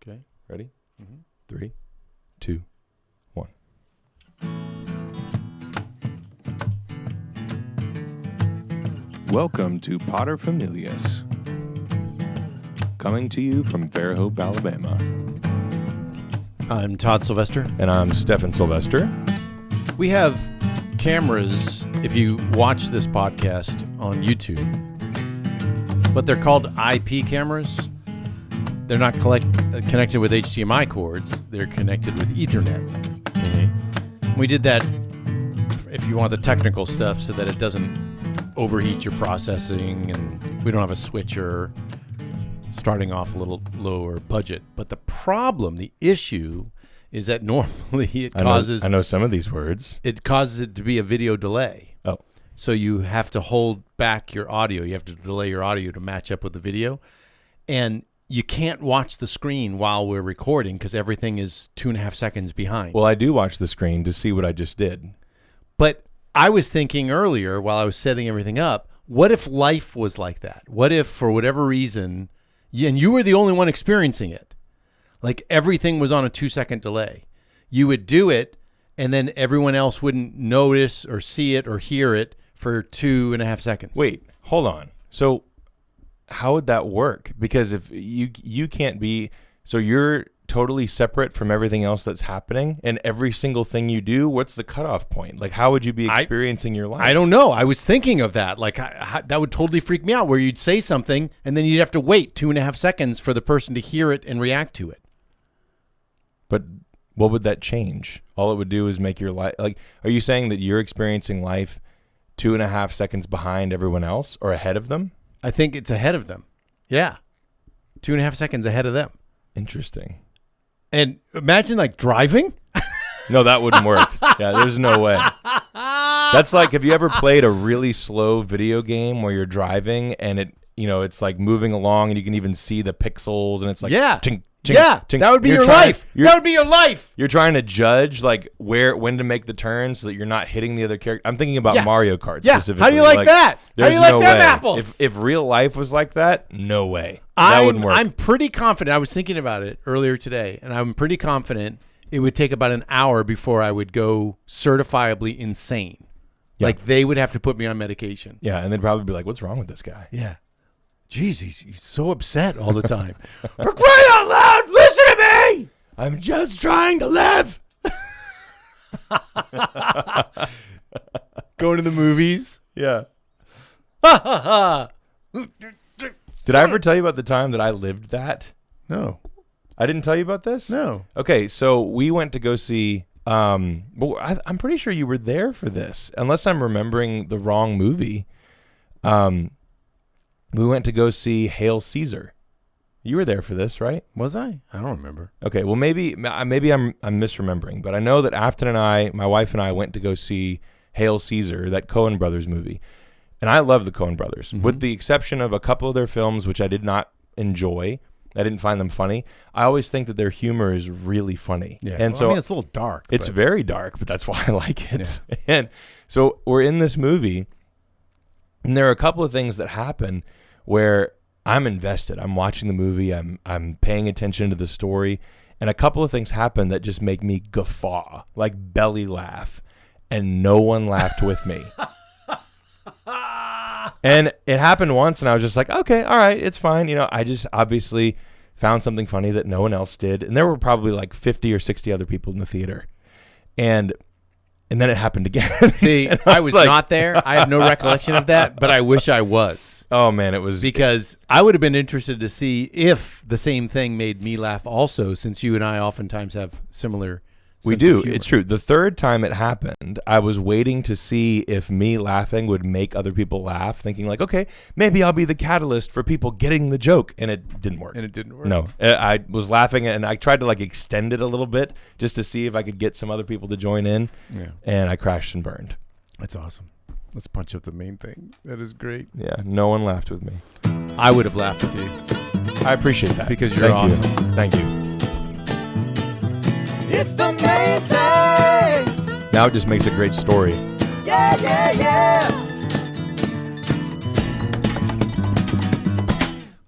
Okay. Ready? Mm-hmm. 3, 2, 1. Welcome to Potter Familias. Coming to you from Fairhope, Alabama. I'm Todd Sylvester. And I'm Stephen Sylvester. We have cameras, if you watch this podcast on YouTube, but they're called IP cameras. They're not connected with HDMI cords. They're connected with Ethernet. Mm-hmm. We did that, if you want the technical stuff, so that it doesn't overheat your processing, and we don't have a switcher, starting off a little lower budget. But the issue is that normally it causes... I know some of these words. It causes it to be a video delay. Oh. So you have to hold back your audio. You have to delay your audio to match up with the video. And you can't watch the screen while we're recording because everything is 2.5 seconds behind. Well, I do watch the screen to see what I just did. But I was thinking earlier while I was setting everything up, what if life was like that? What if, for whatever reason, and you were the only one experiencing it, like everything was on a 2-second delay. You would do it, and then everyone else wouldn't notice or see it or hear it for 2.5 seconds. Wait, hold on. So how would that work? Because if you can't be, so you're totally separate from everything else that's happening, and every single thing you do, what's the cutoff point? Like, how would you be experiencing your life? I don't know. I was thinking of that. Like, that would totally freak me out, where you'd say something, and then you'd have to wait 2.5 seconds for the person to hear it and react to it. But what would that change? All it would do is make your life, like, are you saying that you're experiencing life 2.5 seconds behind everyone else or ahead of them? I think it's ahead of them. Yeah. 2.5 seconds ahead of them. Interesting. And imagine, like, driving. No, that wouldn't work. Yeah, there's no way. That's like, have you ever played a really slow video game where you're driving and it's like moving along and you can even see the pixels and it's like, yeah, tink, tink, yeah, tink. That would be your life. That would be your life. You're trying to judge like when to make the turn so that you're not hitting the other character. I'm thinking about Mario Kart specifically. How do you like that? How do you like them apples? If real life was like that, no way. That wouldn't work. I'm pretty confident. I was thinking about it earlier today, and I'm pretty confident it would take about an hour before I would go certifiably insane. Yeah. Like, they would have to put me on medication. Yeah, and they'd probably be like, what's wrong with this guy? Yeah. Jeez, he's so upset all the time. For crying out loud, listen to me! I'm just trying to live. Going to the movies. Yeah. Ha ha ha. Did I ever tell you about the time that I lived that? No. I didn't tell you about this? No. Okay, so we went to go see, I'm pretty sure you were there for this, unless I'm remembering the wrong movie. We went to go see Hail Caesar. You were there for this, right? Was I? I don't remember. Okay, well, maybe I'm misremembering, but I know that Afton and my wife and I went to go see Hail Caesar, that Coen Brothers movie. And I love the Coen Brothers, with the exception of a couple of their films, which I did not enjoy. I didn't find them funny. I always think that their humor is really funny. Yeah. And so it's a little dark. It's very dark, but that's why I like it. Yeah. And so we're in this movie, and there are a couple of things that happen where I'm invested. I'm watching the movie. I'm paying attention to the story, and a couple of things happen that just make me guffaw, like belly laugh, and no one laughed with me. And it happened once, and I was just like, okay, all right, it's fine. I just obviously found something funny that no one else did, and there were probably like 50 or 60 other people in the theater, and then it happened again. See, I was like, not there. I have no recollection of that, but I wish I was. Oh man, it was, because I would have been interested to see if the same thing made me laugh also, since you and I oftentimes have similar. We do. It's true. The third time it happened, I was waiting to see if me laughing would make other people laugh, thinking like, okay, maybe I'll be the catalyst for people getting the joke. And it didn't work. No, I was laughing, and I tried to like extend it a little bit just to see if I could get some other people to join in. Yeah. And I crashed and burned. That's awesome. Let's punch up the main thing. That is great. Yeah. No one laughed with me. I would have laughed with you. I appreciate that. Because you're awesome. Thank you. It's the main thing. Now it just makes a great story. Yeah, yeah, yeah.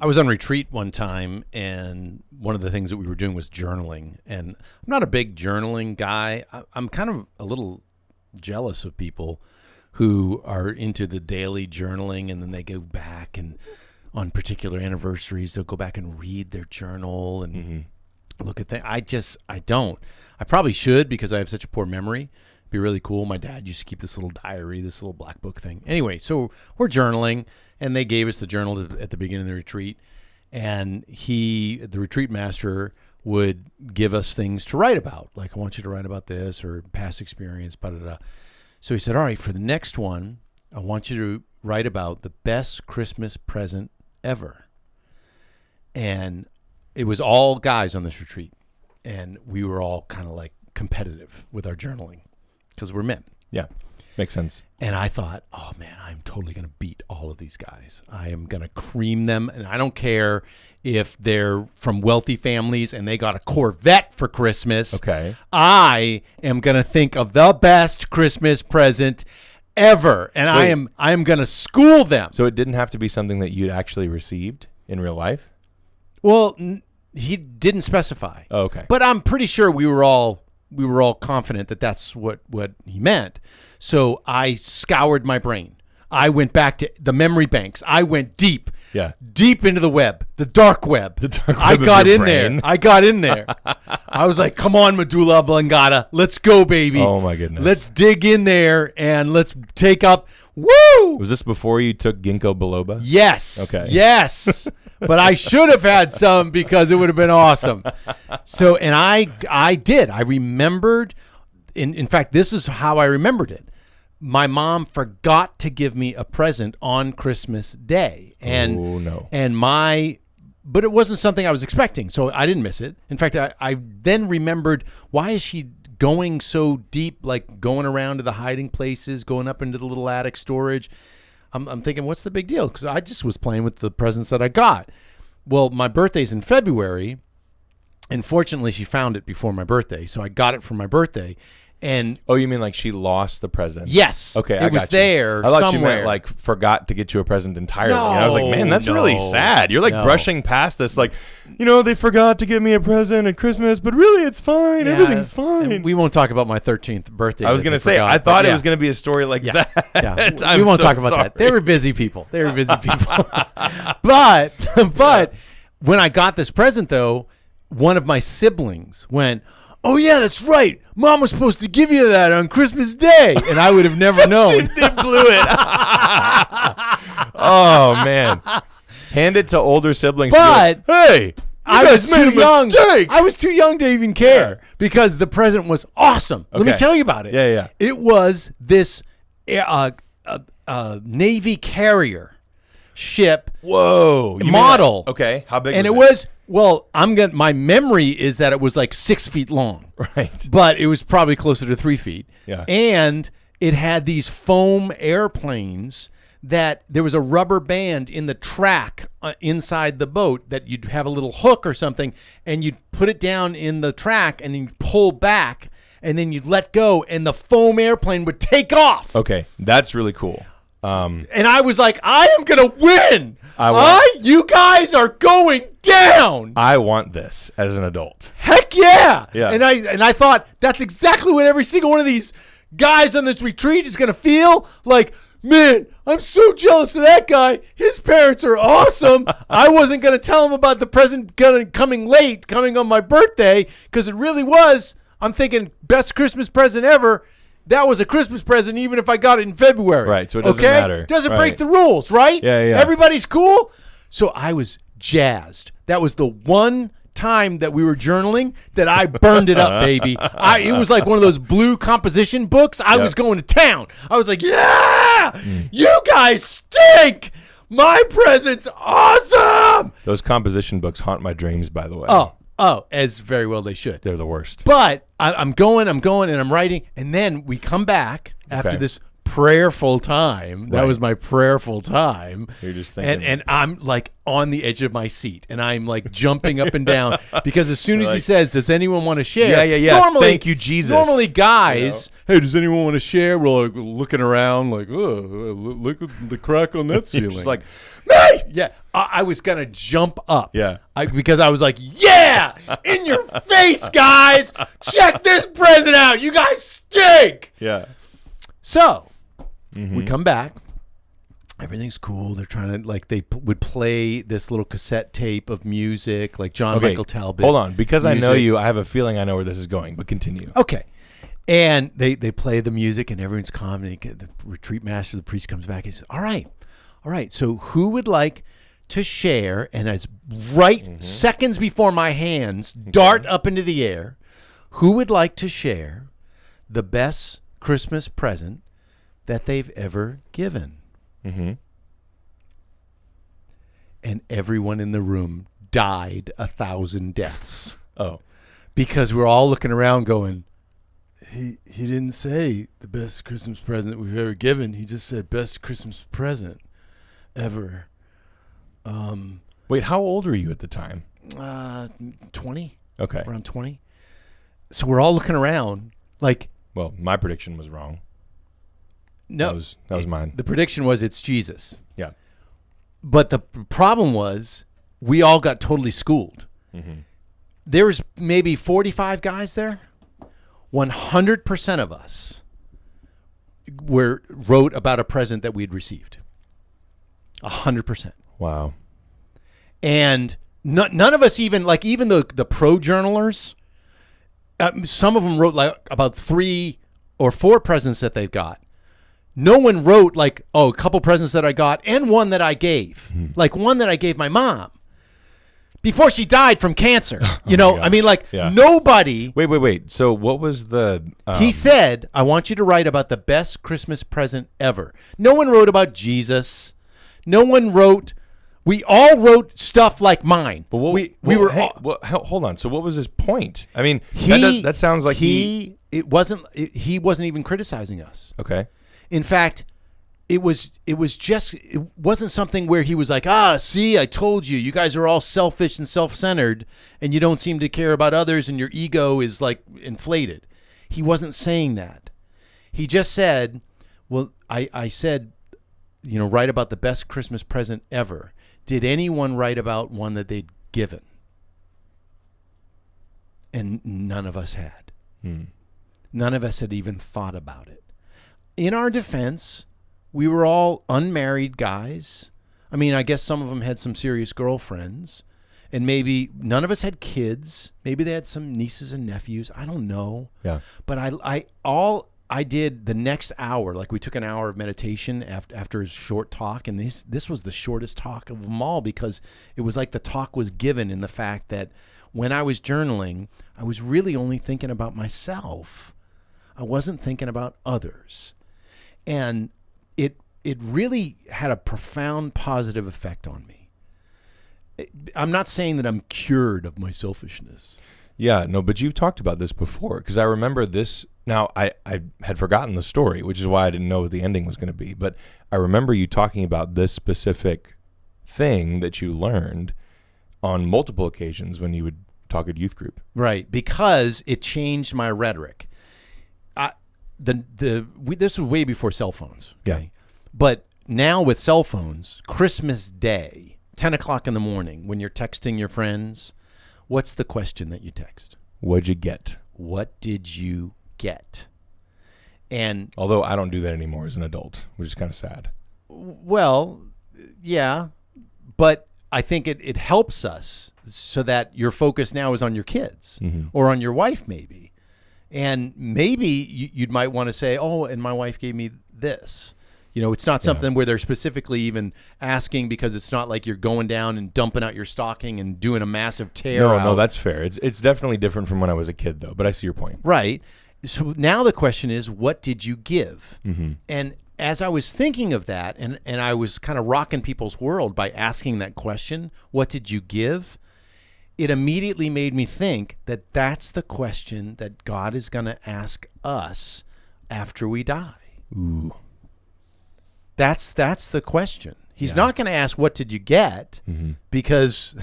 I was on retreat one time, and one of the things that we were doing was journaling. And I'm not a big journaling guy. I'm kind of a little jealous of people who are into the daily journaling, and then they go back and on particular anniversaries, they'll go back and read their journal and look at things. I don't. I probably should because I have such a poor memory. It'd be really cool. My dad used to keep this little diary, this little black book thing. Anyway, so we're journaling, and they gave us the journal at the beginning of the retreat. And the retreat master, would give us things to write about. Like, I want you to write about this or past experience, da-da-da. So he said, all right, for the next one, I want you to write about the best Christmas present ever. And it was all guys on this retreat. And we were all kind of like competitive with our journaling because we're men. Yeah, makes sense. And I thought, oh, man, I'm totally going to beat all of these guys. I am going to cream them. And I don't care if they're from wealthy families and they got a Corvette for Christmas. Okay. I am going to think of the best Christmas present ever. And I am going to school them. So it didn't have to be something that you'd actually received in real life? Well, he didn't specify. Oh, okay. But I'm pretty sure we were all confident that that's what he meant. So I scoured my brain. I went back to the memory banks. I went deep into the web, the dark web. I got in there. I was like, come on, medulla oblongata. Let's go, baby. Oh, my goodness. Let's dig in there and let's take up. Woo! Was this before you took ginkgo biloba? Yes. Okay. Yes. But I should have had some because it would have been awesome. So, and I did. I remembered. In fact, this is how I remembered it. My mom forgot to give me a present on Christmas Day. And, oh, no. But it wasn't something I was expecting, so I didn't miss it. In fact, I then remembered, why is she going so deep, like going around to the hiding places, going up into the little attic storage? I'm thinking, what's the big deal? Because I just was playing with the presents that I got. Well, my birthday's in February, and fortunately she found it before my birthday, so I got it for my birthday. And oh, you mean like she lost the present? Yes. Okay, it was there. I thought somewhere. you meant like forgot to get you a present entirely. No, and I was like, man, that's really sad. You're like brushing past this, like, they forgot to give me a present at Christmas, but really it's fine. Yeah, everything's fine. And we won't talk about my 13th birthday. I was going to say, I thought it was going to be a story like that. Yeah. We won't talk about that. They were busy people. But when I got this present, though, one of my siblings went, oh, yeah, that's right. Mom was supposed to give you that on Christmas Day. And I would have never known. They blew it. Oh, man. Hand it to older siblings. But, hey, I was too young. I was too young to even care because the present was awesome. Okay. Let me tell you about it. Yeah. It was this Navy carrier ship. Whoa. Model. Okay. How big and was it? Was well, my memory is that it was like 6 feet long. Right. But it was probably closer to 3 feet. Yeah. And it had these foam airplanes that there was a rubber band in the track inside the boat that you'd have a little hook or something, and you'd put it down in the track and then you'd pull back and then you'd let go and the foam airplane would take off. Okay. That's really cool. And I was like, I am going to win. You guys are going down. I want this as an adult. Heck yeah. Yeah. And I thought that's exactly what every single one of these guys on this retreat is going to feel like. Man, I'm so jealous of that guy. His parents are awesome. I wasn't going to tell him about the present coming on my birthday, because it really was. I'm thinking best Christmas present ever. That was a Christmas present, even if I got it in February. Right, so it doesn't matter. Doesn't break the rules, right? Yeah. Everybody's cool. So I was jazzed. That was the one time that we were journaling that I burned it up, baby. It was like one of those blue composition books. I was going to town. I was like, yeah, you guys stink. My present's awesome. Those composition books haunt my dreams, by the way. Oh, as very well they should. They're the worst. But I'm going, and I'm writing, and then we come back after this prayerful time. That was my prayerful time. You're just thinking. And I'm like on the edge of my seat, and I'm like jumping up and down because as soon as he says, does anyone want to share? Yeah. Normally, Thank you, Jesus. Normally guys hey, does anyone want to share? We're like looking around like, oh, look at the crack on that ceiling. Just like, me! Yeah, I was going to jump up. Yeah. Because I was like, yeah, in your face, guys. Check this present out. You guys stink. Yeah. So we come back. Everything's cool. They're trying to, like, they would play this little cassette tape of music, like John Michael Talbot. Hold on. Because music. I know you, I have a feeling I know where this is going, but continue. Okay. And they play the music, and everyone's calm. And the retreat master, the priest, comes back. He says, all right. So who would like to share? And it's right seconds before my hands dart up into the air. Who would like to share the best Christmas present that they've ever given? Mm-hmm. And everyone in the room died 1,000 deaths. Oh. Because we're all looking around going, he didn't say the best Christmas present we've ever given. He just said best Christmas present ever. Wait, how old were you at the time? 20. Okay. Around 20. So we're all looking around like. Well, my prediction was wrong. No. That was mine. The prediction was it's Jesus. Yeah. But the problem was we all got totally schooled. Mm-hmm. There was maybe 45 guys there. 100% of us wrote about a present that we'd received. 100%. Wow. And none of us even the pro journalers, some of them wrote like about 3 or 4 presents that they've got. No one wrote like, a couple presents that I got and one that I gave. Like one that I gave my mom before she died from cancer. You know, I mean, like nobody. Wait. So what was the... He said, I want you to write about the best Christmas present ever. No one wrote about Jesus. No one wrote... We all wrote stuff like mine. But hold on. So what was his point? I mean, that sounds like he wasn't even criticizing us. Okay. In fact, it wasn't something where he was like, see, I told you, you guys are all selfish and self-centered and you don't seem to care about others and your ego is like inflated. He wasn't saying that. He just said, well, I said, write about the best Christmas present ever. Did anyone write about one that they'd given? And none of us had. None of us had even thought about it. In our defense, we were all unmarried guys. I mean, I guess some of them had some serious girlfriends. And maybe none of us had kids. Maybe they had some nieces and nephews. I don't know. Yeah. But I did the next hour, like we took an hour of meditation after his short talk, and this was the shortest talk of them all because it was like the talk was given in the fact that when I was journaling, I was really only thinking about myself. I wasn't thinking about others. And it really had a profound positive effect on me. I'm not saying that I'm cured of my selfishness. Yeah, no, but you've talked about this before because I remember this. Now, I had forgotten the story, which is why I didn't know what the ending was going to be. But I remember you talking about this specific thing that you learned on multiple occasions when you would talk at youth group. Right, because it changed my rhetoric. This was way before cell phones. Okay? Yeah. But now with cell phones, Christmas Day, 10 o'clock in the morning, when you're texting your friends, what's the question that you text? What'd you get? What did you get? And although I don't do that anymore as an adult, which is kind of sad. Well, yeah, but I think it helps us so that your focus now is on your kids or on your wife maybe. And maybe you might want to say, oh, and my wife gave me this. It's not something where they're specifically even asking because it's not like you're going down and dumping out your stocking and doing a massive tear. No, that's fair. It's definitely different from when I was a kid, though. But I see your point. Right. So now the question is, what did you give? And as I was thinking of that, and I was kind of rocking people's world by asking that question, what did you give? It immediately made me think that that's the question that God is going to ask us after we die. Ooh. That's the question. He's not going to ask, what did you get? Because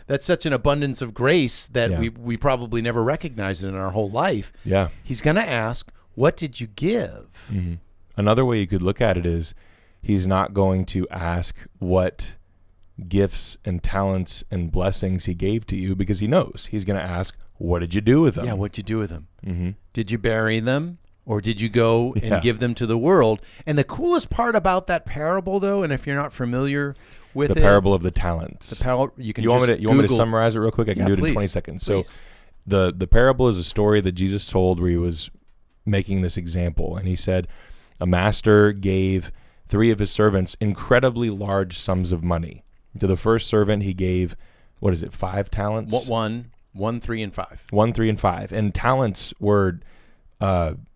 that's such an abundance of grace that we probably never recognized it in our whole life. Yeah. He's going to ask, what did you give? Mm-hmm. Another way you could look at it is he's not going to ask what gifts and talents and blessings he gave to you, because he knows. He's going to ask, what did you do with them? Yeah, what'd you do with them? Mm-hmm. Did you bury them? Or did you go and Yeah. give them to the world? And the coolest part about that parable, though, and if you're not familiar with The parable of the talents. you can You want just me to Google- summarize it real quick? I can Yeah, do it please. in 20 seconds. Please. So the parable is a story that Jesus told where he was making this example. And he said, a master gave 3 of his servants incredibly large sums of money. To the first servant, he gave, 5 talents? What 1, 3, and 5. 1, 3, and 5. And talents were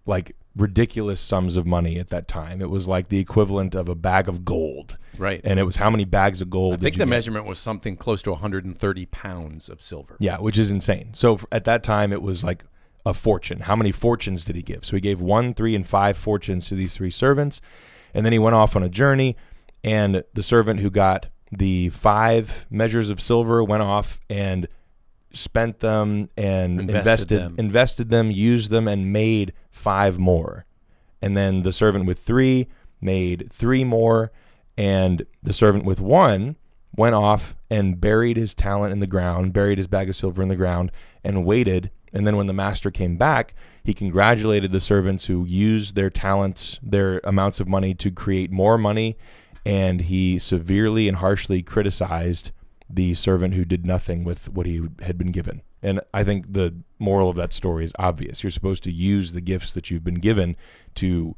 like ridiculous sums of money at that time. It was like the equivalent of a bag of gold. Right. And it was how many bags of gold I think did the you get? measurement was something close to 130 pounds of silver. Yeah, which is insane. So at that time, it was like a fortune. How many fortunes did he give? So he gave 1, 3, and 5 fortunes to these 3 servants. And then he went off on a journey. And the servant who got the 5 measures of silver went off and spent them and invested them, used them, and made 5 more. And then the servant with 3 made 3 more. And the servant with 1 went off and buried his talent in the ground, buried his bag of silver in the ground, and waited. And then when the master came back, he congratulated the servants who used their talents, their amounts of money, to create more money. And he severely and harshly criticized the servant who did nothing with what he had been given. And I think the moral of that story is obvious. You're supposed to use the gifts that you've been given to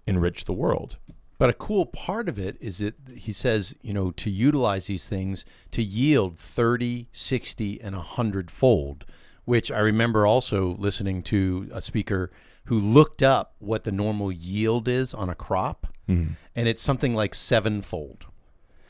enrich the world. But a cool part of it is that he says, to utilize these things to yield 30, 60, and 100-fold, which I remember also listening to a speaker who looked up what the normal yield is on a crop, and it's something like 7-fold.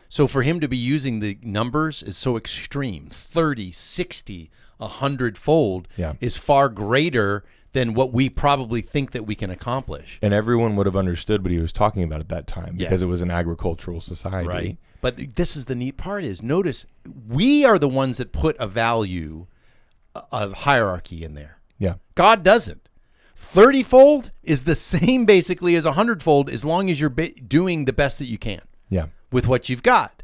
So for him to be using the numbers is so extreme. 30, 60, 100-fold is far greater than what we probably think that we can accomplish. And everyone would have understood what he was talking about at that time because it was an agricultural society. Right. But this is the neat part is, notice, we are the ones that put a value of hierarchy in there. Yeah. God doesn't. 30-fold is the same basically as 100-fold as long as you're doing the best that you can with what you've got.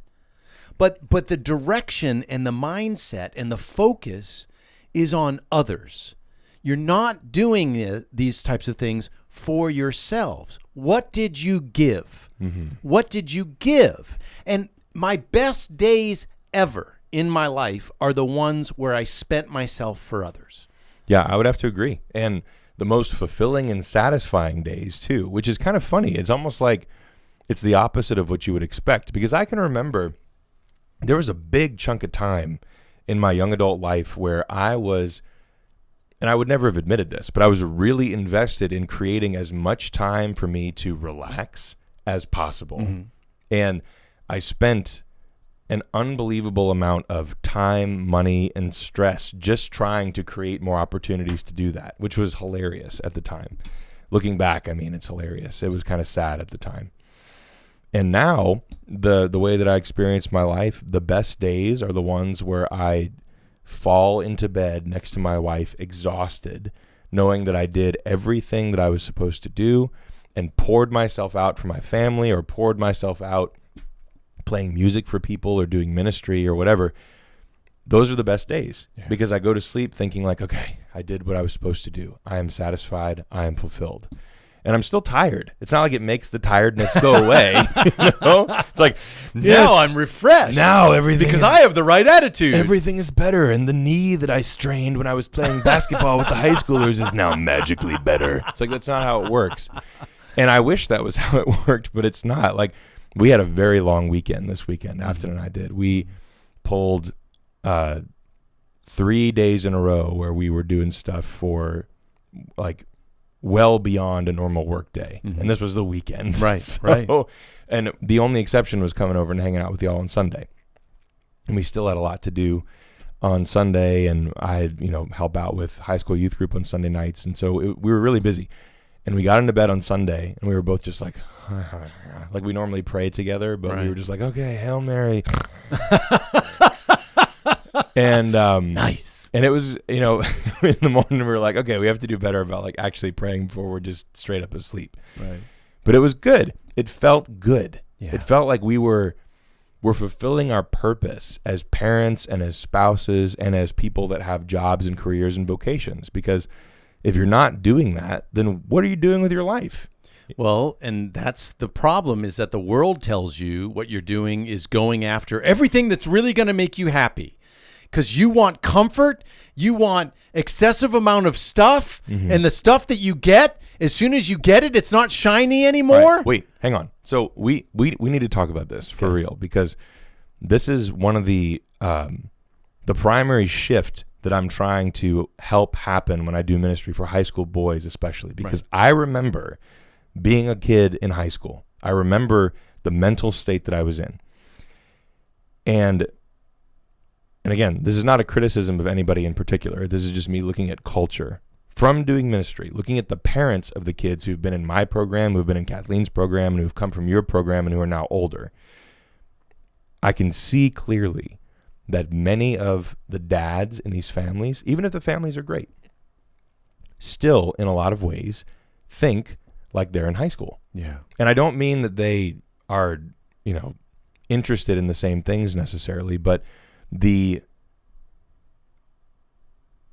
But the direction and the mindset and the focus is on others. You're not doing these types of things for yourselves. What did you give? What did you give? And my best days ever in my life are the ones where I spent myself for others. Yeah, I would have to agree. And the most fulfilling and satisfying days too, which is kind of funny. It's almost like it's the opposite of what you would expect, because I can remember there was a big chunk of time in my young adult life where I was, and I would never have admitted this, but I was really invested in creating as much time for me to relax as possible. And I spent an unbelievable amount of time, money, and stress just trying to create more opportunities to do that, which was hilarious at the time. Looking back, I mean, it's hilarious. It was kind of sad at the time. And now, the way that I experience my life, the best days are the ones where I fall into bed next to my wife, exhausted, knowing that I did everything that I was supposed to do and poured myself out for my family, or poured myself out playing music for people or doing ministry or whatever. Those are the best days because I go to sleep thinking like, okay, I did what I was supposed to do. I am satisfied. I am fulfilled. And I'm still tired. It's not like it makes the tiredness go away. It's like, Now I'm refreshed. Now everything because is, I have the right attitude. Everything is better. And the knee that I strained when I was playing basketball with the high schoolers is now magically better. It's like, that's not how it works. And I wish that was how it worked, but it's not. Like, we had a very long weekend this weekend, Afton and I did. We pulled 3 days in a row where we were doing stuff for like well beyond a normal work day. And this was the weekend. Right, right. And the only exception was coming over and hanging out with y'all on Sunday. And we still had a lot to do on Sunday, and I, help out with high school youth group on Sunday nights. And so we were really busy. And we got into bed on Sunday, and we were both just like we normally pray together, but we were just like, okay, Hail Mary. And Nice. And it was, in the morning we were like, okay, we have to do better about like actually praying before we're just straight up asleep. Right. But it was good. It felt good. Yeah. It felt like we're fulfilling our purpose as parents and as spouses and as people that have jobs and careers and vocations. Because if you're not doing that, then what are you doing with your life? Well, and that's the problem, is that the world tells you what you're doing is going after everything that's really going to make you happy. Because you want comfort, you want excessive amount of stuff, and the stuff that you get, as soon as you get it, it's not shiny anymore. Right. Wait, hang on. So we need to talk about this for real, because this is one of the primary shift that I'm trying to help happen when I do ministry for high school boys, especially because I remember being a kid in high school. I remember the mental state that I was in. And again, this is not a criticism of anybody in particular. This is just me looking at culture from doing ministry, looking at the parents of the kids who've been in my program, who've been in Kathleen's program, and who've come from your program and who are now older. I can see clearly that many of the dads in these families, even if the families are great, still in a lot of ways think like they're in high school. Yeah. And I don't mean that they are, interested in the same things necessarily, but the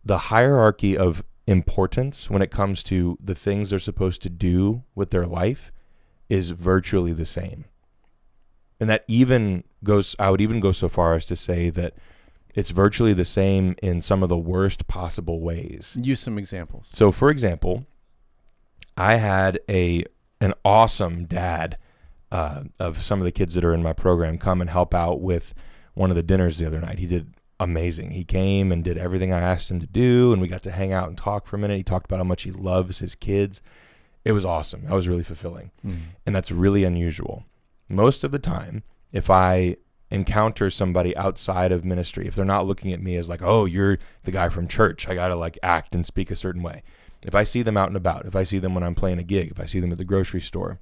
hierarchy of importance when it comes to the things they're supposed to do with their life is virtually the same. And that I would even go so far as to say that it's virtually the same in some of the worst possible ways. Use some examples. So, for example, I had an awesome dad of some of the kids that are in my program come and help out with one of the dinners the other night. He did amazing. He came and did everything I asked him to do, and we got to hang out and talk for a minute. He talked about how much he loves his kids. It was awesome. That was really fulfilling. And that's really unusual. Most of the time, if I encounter somebody outside of ministry, if they're not looking at me as like, oh, you're the guy from church, I got to like act and speak a certain way. If I see them out and about, if I see them when I'm playing a gig, if I see them at the grocery store,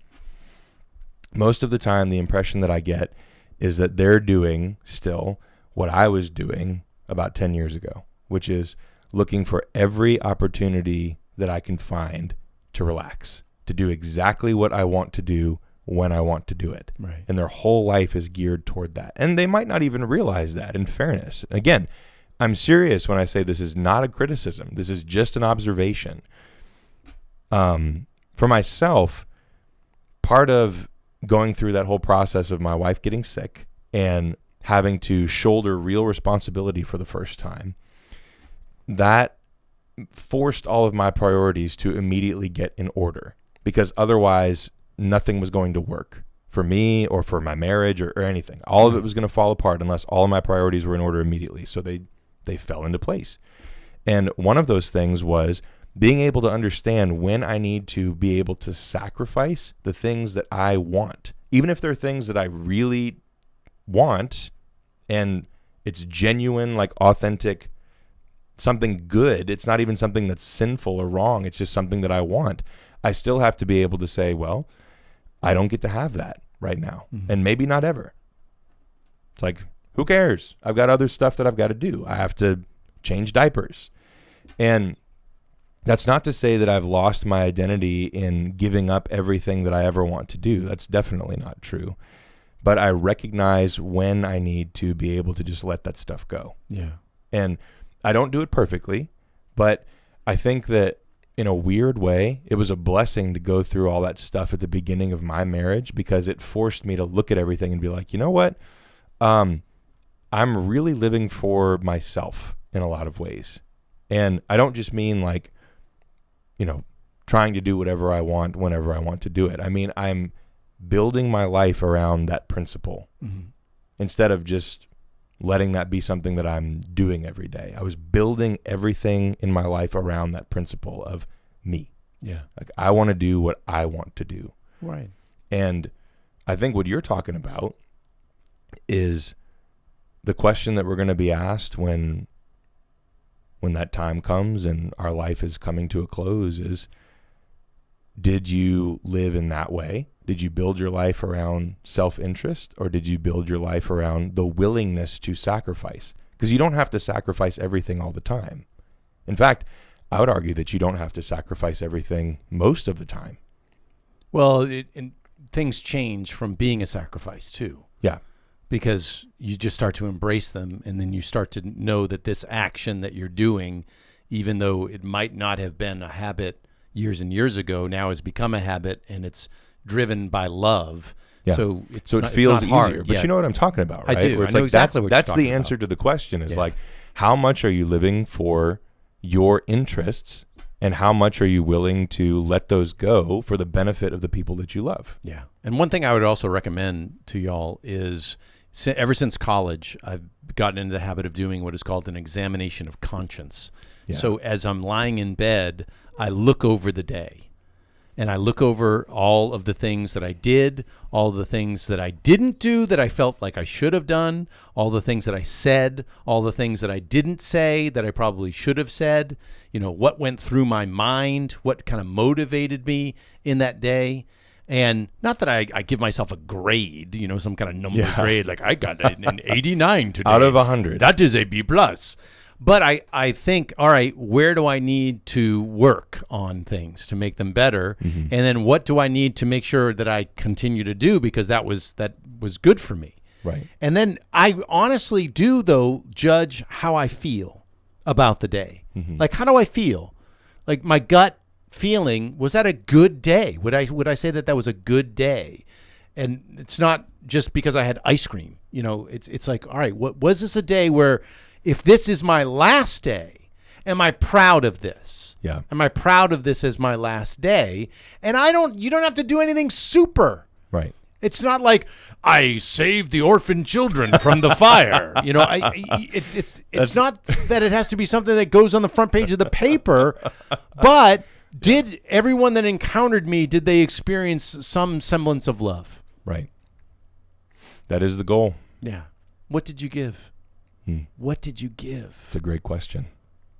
most of the time the impression that I get is that they're doing still what I was doing about 10 years ago, which is looking for every opportunity that I can find to relax, to do exactly what I want to do when I want to do it. Right. And their whole life is geared toward that. And they might not even realize that, in fairness. Again, I'm serious when I say this is not a criticism. This is just an observation. For myself, part of going through that whole process of my wife getting sick and having to shoulder real responsibility for the first time, that forced all of my priorities to immediately get in order, because otherwise nothing was going to work for me or for my marriage or anything. All of it was going to fall apart unless all of my priorities were in order immediately. So they fell into place. And one of those things was being able to understand when I need to be able to sacrifice the things that I want, even if they're things that I really want and it's genuine, like authentic, something good. It's not even something that's sinful or wrong. It's just something that I want. I still have to be able to say, well, I don't get to have that right now. And maybe not ever. It's like, who cares? I've got other stuff that I've got to do. I have to change diapers. And that's not to say that I've lost my identity in giving up everything that I ever want to do. That's definitely not true. But I recognize when I need to be able to just let that stuff go. Yeah. And I don't do it perfectly, but I think that in a weird way, it was a blessing to go through all that stuff at the beginning of my marriage, because it forced me to look at everything and be like, you know what? I'm really living for myself in a lot of ways. And I don't just mean like, trying to do whatever I want whenever I want to do it. I mean, I'm building my life around that principle instead of just letting that be something that I'm doing every day. I was building everything in my life around that principle of me. Yeah. Like, I want to do what I want to do. Right. And I think what you're talking about is the question that we're going to be asked when that time comes and our life is coming to a close is, did you live in that way? Did you build your life around self-interest, or did you build your life around the willingness to sacrifice? because you don't have to sacrifice everything all the time. In fact, I would argue that you don't have to sacrifice everything most of the time. Well, things change from being a sacrifice too. Yeah. Because you just start to embrace them, and then you start to know that this action that you're doing, even though it might not have been a habit years and years ago, now has become a habit, and it's driven by love. Yeah. So it it's feels not hard. easier. But you know what I'm talking about, right? I do. Where it's I know like exactly what you're that's talking the answer about. to the question is Yeah. like, how much are you living for your interests, and how much are you willing to let those go for the benefit of the people that you love? Yeah. And one thing I would also recommend to y'all is, ever since college, I've gotten into the habit of doing what is called an examination of conscience. Yeah. So as I'm lying in bed, I look over the day, and I look over all of the things that I did, all the things that I didn't do that I felt like I should have done, all the things that I said, all the things that I didn't say that I probably should have said, what went through my mind, what kind of motivated me in that day. And not that I give myself a grade, some kind of number grade, like I got an 89 today. Out of 100. That is a B+. But I think, all right, where do I need to work on things to make them better? Mm-hmm. And then what do I need to make sure that I continue to do because that was good for me? Right. And then I honestly do, though, judge how I feel about the day. Mm-hmm. Like, how do I feel? Like, my gut feeling, was that a good day? Would I say that was a good day? And it's not just because I had ice cream. It's like, all right, what was this a day where, if this is my last day, am I proud of this? Yeah. Am I proud of this as my last day? And you don't have to do anything super. Right. It's not like I saved the orphan children from the fire. It's not that it has to be something that goes on the front page of the paper, but did everyone that encountered me, did they experience some semblance of love? Right. That is the goal. Yeah. What did you give? What did you give? It's a great question.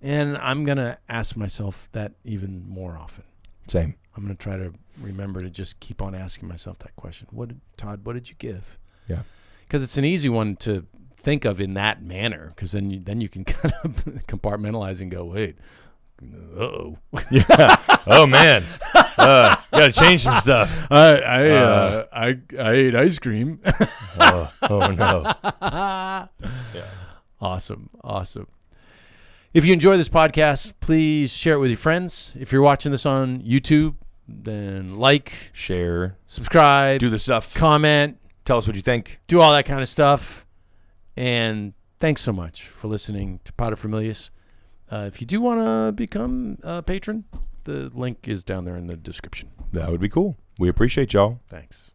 And I'm going to ask myself that even more often. Same. I'm going to try to remember to just keep on asking myself that question. Todd, what did you give? Yeah. Because it's an easy one to think of in that manner, because then you can kind of compartmentalize and go, wait, uh-oh. Yeah. Oh, man. Got to change some stuff. I ate ice cream. Oh, no. Yeah. Awesome. If you enjoy this podcast, please share it with your friends. If you're watching this on YouTube, then like, share, subscribe, do the stuff, comment, tell us what you think, do all that kind of stuff. And thanks so much for listening to Familias. If you do want to become a patron, the link is down there in the description. That would be cool. We appreciate y'all. Thanks.